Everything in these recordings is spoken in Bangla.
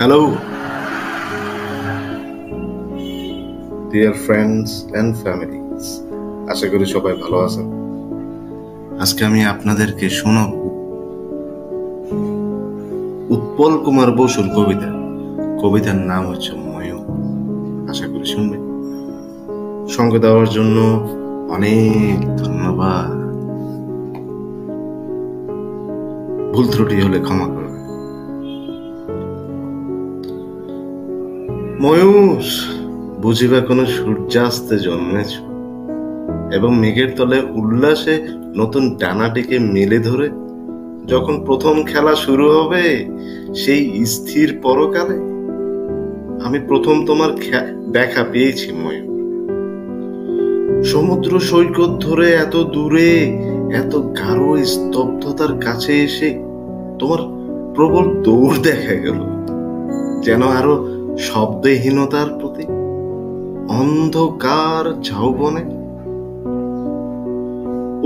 Hello dear friends and families, আশা করি সবাই ভালো আছেন। আজকে আমি আপনাদেরকে শোনাব উৎপল কুমার বসুর কবিতার নাম হচ্ছে ময়ূর। আশা করি শুনবেন। সঙ্গে দেওয়ার জন্য অনেক ধন্যবাদ। ভুল ত্রুটি হলে ক্ষমা করবেন। ময়ূর, বুঝিবা কোনো সূর্যাস্তে জন্মেছ এবং মেঘের তলে উল্লাসে নতুন ডানাটিকে মেলে ধরে যখন প্রথম খেলা শুরু হবে সেই স্থির পরকালে আমি প্রথম তোমার দেখা পেয়েছি ময়ূর। সমুদ্র সৈকত ধরে এত দূরে এত গাঢ় স্তব্ধতার কাছে এসে তোমার প্রবল দৌড় দেখা গেল, যেন আরো শব্দহীনতার প্রতি অন্ধকার ঝাউবনে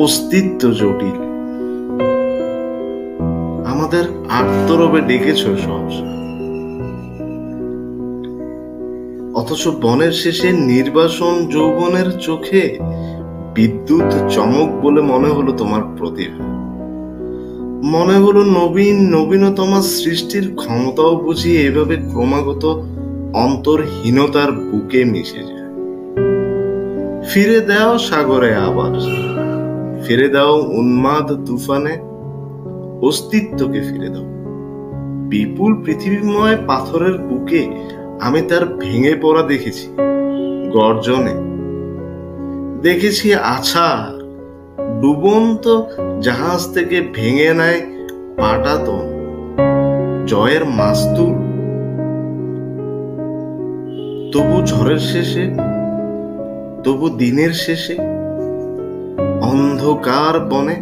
অস্তিত্ব জটিল আমাদের আর্তরবে ডেকেছ সহসা, অথচ বনের শেষে নির্বাসন যৌবনের চোখে বিদ্যুৎ চমক বলে মনে হলো তোমার প্রতিভা। মনে হলো নবীনতম সৃষ্টির ক্ষমতাও বুঝি এভাবে ক্রমাগত অন্তরহীনতার বুকে মিশে যায়। ফিরে দাও সাগরে আবার, ফিরে দাও উন্মাদ তুফানে, অস্তিত্বকে ফিরে দাও। বিপুল পৃথিবীময় পাথরের বুকে আমি তার ভেঙে পড়া দেখেছি গর্জনে, দেখেছি আছাড় ডুবন্ত জাহাজ থেকে ভেঙে নেয় পাটাতন জয়ের মাস্তুল। তবু ঝড়ের শেষে, তবু দিনের শেষে অন্ধকার বনে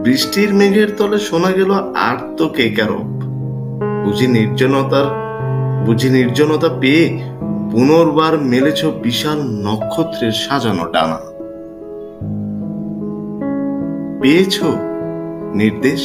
বৃষ্টির মেঘের তলে শোনা গেল আর্ত কেকারব। বুঝি নির্জনতা পেয়ে পুনর্বার মেলেছ বিশাল নক্ষত্রের সাজানো ডানা। পেয়েছ নির্দেশ।